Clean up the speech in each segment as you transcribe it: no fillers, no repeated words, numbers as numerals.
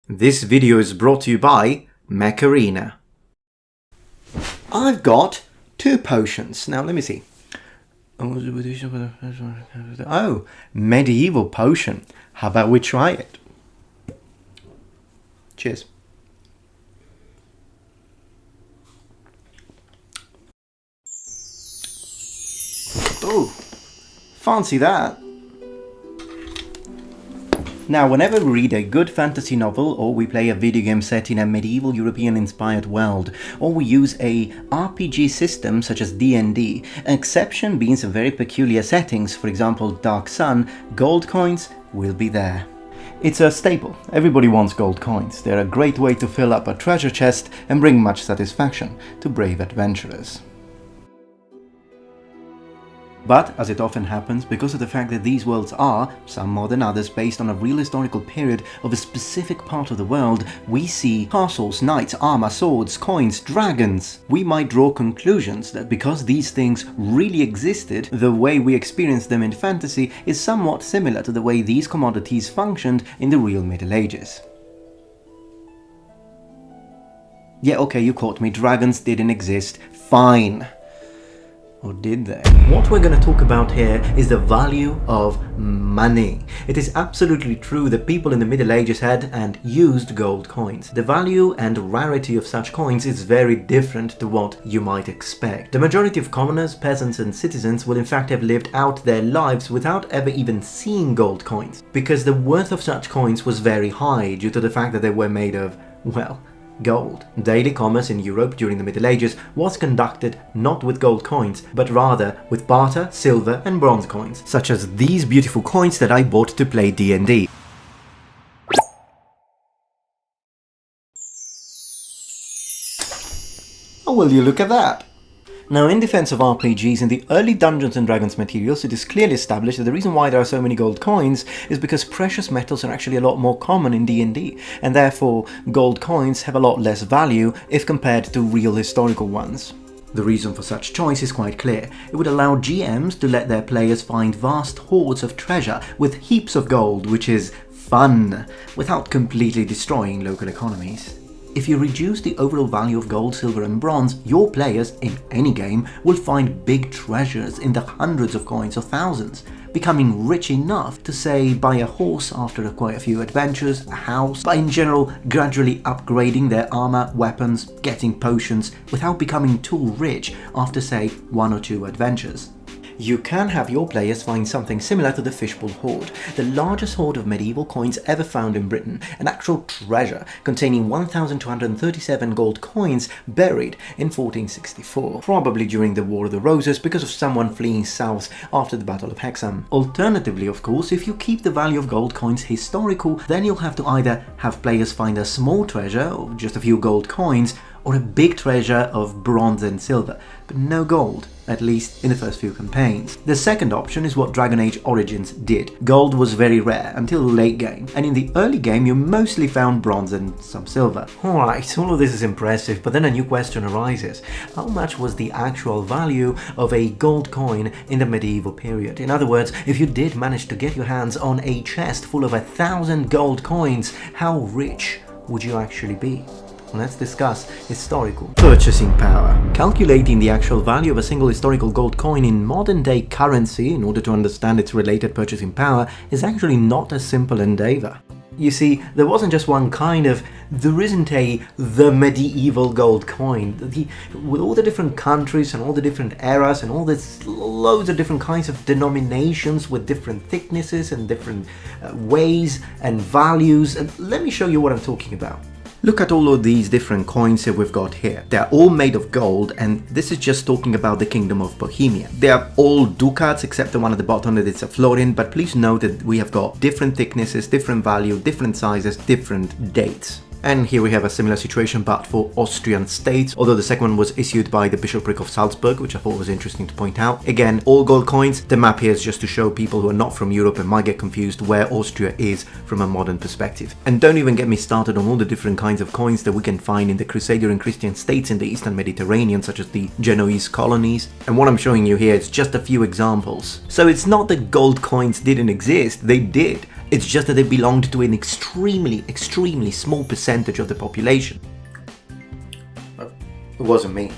This video is brought to you by Macarena. I've got 2 potions. Now let me see. Oh, medieval potion. How about we try it? Cheers. Oh, fancy that. Now, whenever we read a good fantasy novel, or we play a video game set in a medieval European-inspired world, or we use a RPG system such as D&D, an exception being some very peculiar settings, for example Dark Sun, gold coins will be there. It's a staple. Everybody wants gold coins. They're a great way to fill up a treasure chest and bring much satisfaction to brave adventurers. But, as it often happens, because of the fact that these worlds are, some more than others, based on a real historical period of a specific part of the world, we see castles, knights, armor, swords, coins, dragons. We might draw conclusions that because these things really existed, the way we experience them in fantasy is somewhat similar to the way these commodities functioned in the real Middle Ages. Yeah, okay, you caught me, dragons didn't exist, fine. Or did they? What we're going to talk about here is the value of money. It is absolutely true that people in the Middle Ages had and used gold coins. The value and rarity of such coins is very different to what you might expect. The majority of commoners, peasants and citizens will in fact have lived out their lives without ever even seeing gold coins, because the worth of such coins was very high due to the fact that they were made of, well, gold. Daily commerce in Europe during the Middle Ages was conducted not with gold coins, but rather with barter, silver and bronze coins, such as these beautiful coins that I bought to play D&D. Oh, will you look at that? Now, in defense of RPGs, in the early Dungeons & Dragons materials, it is clearly established that the reason why there are so many gold coins is because precious metals are actually a lot more common in D&D, and therefore gold coins have a lot less value if compared to real historical ones. The reason for such choice is quite clear. It would allow GMs to let their players find vast hoards of treasure with heaps of gold, which is fun, without completely destroying local economies. If you reduce the overall value of gold, silver and bronze, your players, in any game, will find big treasures in the hundreds of coins or thousands, becoming rich enough to, say, buy a horse after quite a few adventures, a house, but in general gradually upgrading their armor, weapons, getting potions, without becoming too rich after, say, 1 or 2 adventures. You can have your players find something similar to the Fishbowl Hoard, the largest hoard of medieval coins ever found in Britain, an actual treasure containing 1,237 gold coins buried in 1464, probably during the War of the Roses because of someone fleeing south after the Battle of Hexham. Alternatively, of course, if you keep the value of gold coins historical, then you'll have to either have players find a small treasure of just a few gold coins, or a big treasure of bronze and silver, but no gold, at least in the first few campaigns. The second option is what Dragon Age Origins did. Gold was very rare until late game, and in the early game you mostly found bronze and some silver. Alright, all of this is impressive, but then a new question arises. How much was the actual value of a gold coin in the medieval period? In other words, if you did manage to get your hands on a chest full of 1,000 gold coins, how rich would you actually be? Let's discuss historical purchasing power. Calculating the actual value of a single historical gold coin in modern day currency in order to understand its related purchasing power is actually not a simple endeavor. You see, there wasn't just one kind of, there isn't the medieval gold coin. With all the different countries and all the different eras and all this loads of different kinds of denominations with different thicknesses and different ways and values, and let me show you what I'm talking about. Look at all of these different coins that we've got here. They're all made of gold, and this is just talking about the Kingdom of Bohemia. They are all ducats except the one at the bottom that it's a florin, but please note that we have got different thicknesses, different value, different sizes, different dates. And here we have a similar situation but for Austrian states, although the second one was issued by the Bishopric of Salzburg, which I thought was interesting to point out. Again, all gold coins. The map here is just to show people who are not from Europe and might get confused where Austria is from a modern perspective. And don't even get me started on all the different kinds of coins that we can find in the Crusader and Christian states in the Eastern Mediterranean, such as the Genoese colonies. And what I'm showing you here is just a few examples. So it's not that gold coins didn't exist, they did. It's just that they belonged to an extremely small percentage of the population. It wasn't me.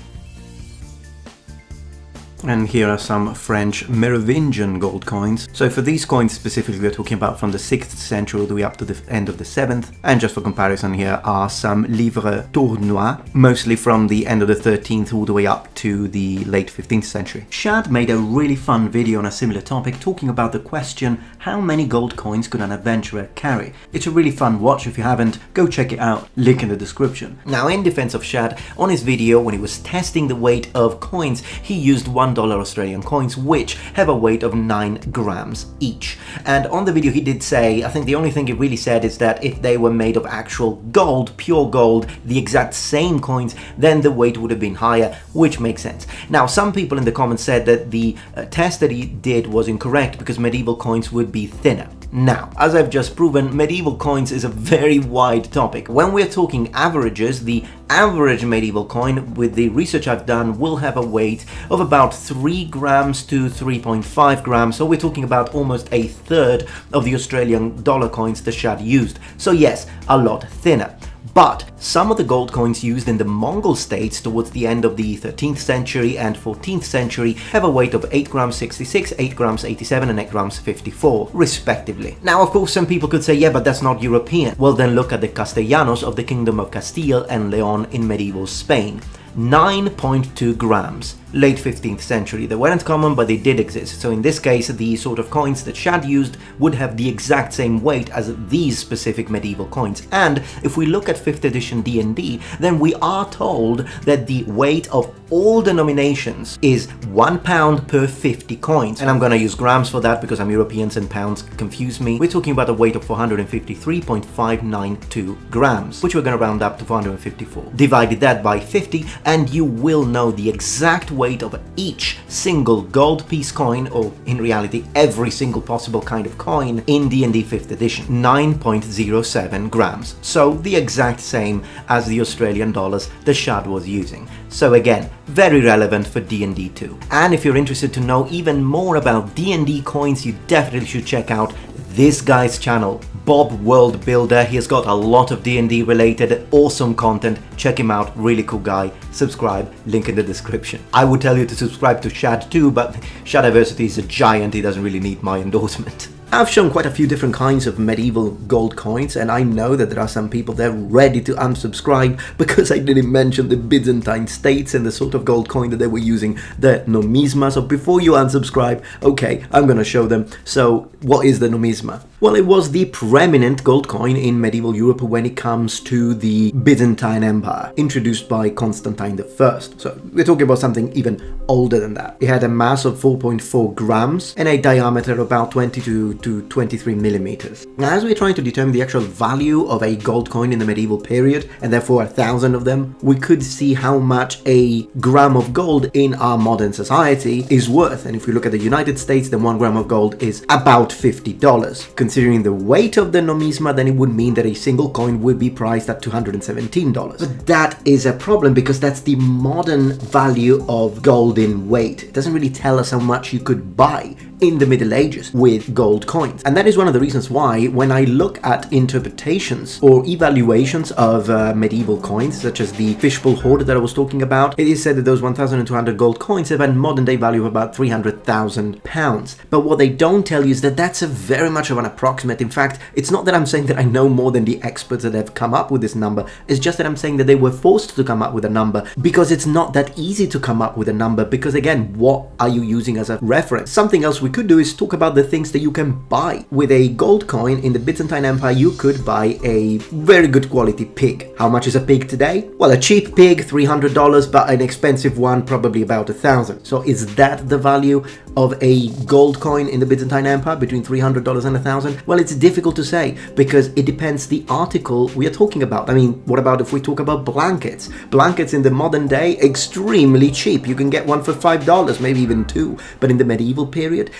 And here are some French Merovingian gold coins. So for these coins specifically, we're talking about from the 6th century all the way up to the end of the 7th. And just for comparison, here are some livres tournois, mostly from the end of the 13th all the way up to the late 15th century. Shad made a really fun video on a similar topic, talking about the question, how many gold coins could an adventurer carry? It's a really fun watch. If you haven't, go check it out, link in the description. Now, in defense of Shad, on his video when he was testing the weight of coins, he used $1 Australian coins, which have a weight of 9 grams each. And on the video he did say, I think the only thing he really said is that if they were made of actual gold, pure gold, the exact same coins, then the weight would have been higher, which makes sense. Now, some people in the comments said that the test that he did was incorrect because medieval coins would be thinner. Now, as I've just proven, medieval coins is a very wide topic. When we're talking averages, the average medieval coin, with the research I've done, will have a weight of about 3 grams to 3.5 grams. So we're talking about almost a third of the Australian dollar coins the Shad used. So yes, a lot thinner. But some of the gold coins used in the Mongol states towards the end of the 13th century and 14th century have a weight of 8 grams 66, 8 grams 87 and 8 grams 54 respectively. Now, of course, some people could say, yeah, but that's not European. Well, then look at the Castellanos of the Kingdom of Castile and Leon in medieval Spain. 9.2 grams. Late 15th century. They weren't common, but they did exist. So in this case, the sort of coins that Shad used would have the exact same weight as these specific medieval coins. And if we look at 5th edition D&D, then we are told that the weight of all denominations is 1 pound per 50 coins. And I'm gonna use grams for that because I'm Europeans and pounds confuse me. We're talking about a weight of 453.592 grams, which we're gonna round up to 454. Divided that by 50, and you will know the exact weight of each single gold piece coin, or in reality every single possible kind of coin in D&D 5th edition. 9.07 grams. So the exact same as the Australian dollars the Shad was using. So again, very relevant for D&D 2. And if you're interested to know even more about D&D coins, you definitely should check out this guy's channel, Bob World Builder. He has got a lot of D&D related awesome content. Check him out, really cool guy. Subscribe, link in the description. I would tell you to subscribe to Shad too, but Shadiversity is a giant, he doesn't really need my endorsement. I've shown quite a few different kinds of medieval gold coins, and I know that there are some people that are ready to unsubscribe because I didn't mention the Byzantine states and the sort of gold coin that they were using, the nomisma. So before you unsubscribe, okay, I'm gonna show them. So what is the nomisma? Well, it was the preeminent gold coin in medieval Europe when it comes to the Byzantine Empire, introduced by Constantine I. So we're talking about something even older than that. It had a mass of 4.4 grams and a diameter of about 22 to 23 millimeters. Now, as we're trying to determine the actual value of a gold coin in the medieval period, and therefore 1,000 of them, we could see how much a gram of gold in our modern society is worth. And if we look at the United States, then 1 gram of gold is about $50. Considering the weight of the nomisma, then it would mean that a single coin would be priced at $217. But that is a problem because that's the modern value of gold in weight. It doesn't really tell us how much you could buy in the Middle Ages with gold coins. And that is one of the reasons why when I look at interpretations or evaluations of medieval coins, such as the fishbowl hoard that I was talking about, it is said that those 1,200 gold coins have a modern day value of about £300,000. But what they don't tell you is that that's a very much of an approximate. In fact, it's not that I'm saying that I know more than the experts that have come up with this number. It's just that I'm saying that they were forced to come up with a number because it's not that easy to come up with a number because, again, what are you using as a reference? Something else we could do is talk about the things that you can buy. With a gold coin in the Byzantine Empire, you could buy a very good quality pig. How much is a pig today? Well, a cheap pig, $300, but an expensive one, probably about $1,000. So is that the value of a gold coin in the Byzantine Empire, between $300 and $1,000? Well, it's difficult to say because it depends the article we are talking about. I mean, what about if we talk about blankets? Blankets in the modern day, extremely cheap. You can get one for $5, maybe even $2. But in the medieval period,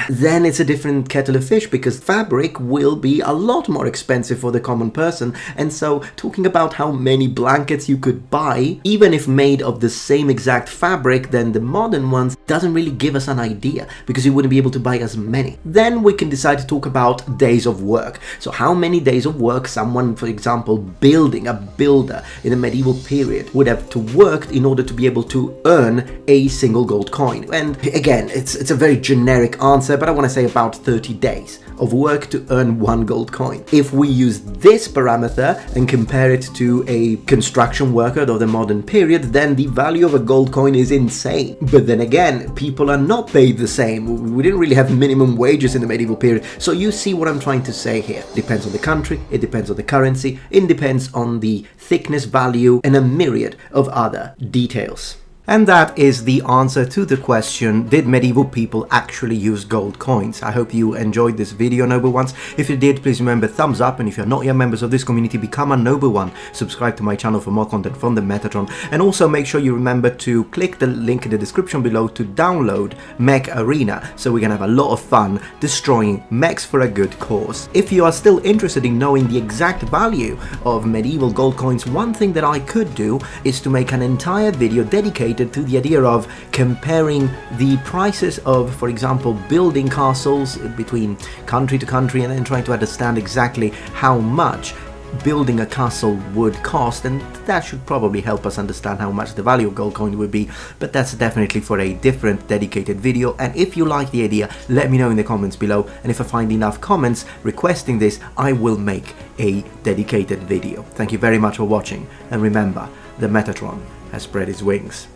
then it's a different kettle of fish because fabric will be a lot more expensive for the common person. And so talking about how many blankets you could buy, even if made of the same exact fabric than the modern ones, doesn't really give us an idea idea, because you wouldn't be able to buy as many. Then we can decide to talk about days of work. So how many days of work someone, for example, a builder in the medieval period would have to work in order to be able to earn a single gold coin. And again, it's a very generic answer, but I want to say about 30 days of work to earn 1 gold coin. If we use this parameter and compare it to a construction worker of the modern period, then the value of a gold coin is insane. But then again, people are not paid the same. We didn't really have minimum wages in the medieval period. So you see what I'm trying to say here. Depends on the country, it depends on the currency, it depends on the thickness value, and a myriad of other details. And that is the answer to the question, did medieval people actually use gold coins? I hope you enjoyed this video, Noble Ones. If you did, please remember thumbs up, and if you're not yet members of this community, become a Noble One. Subscribe to my channel for more content from the Metatron, and also make sure you remember to click the link in the description below to download Mech Arena, so we can have a lot of fun destroying mechs for a good cause. If you are still interested in knowing the exact value of medieval gold coins, one thing that I could do is to make an entire video dedicated to the idea of comparing the prices of, for example, building castles between country to country, and then trying to understand exactly how much building a castle would cost, and that should probably help us understand how much the value of gold coin would be, but that's definitely for a different dedicated video. And if you like the idea, let me know in the comments below, and if I find enough comments requesting this, I will make a dedicated video. Thank you very much for watching, and remember, the Metatron has spread its wings.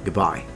Goodbye.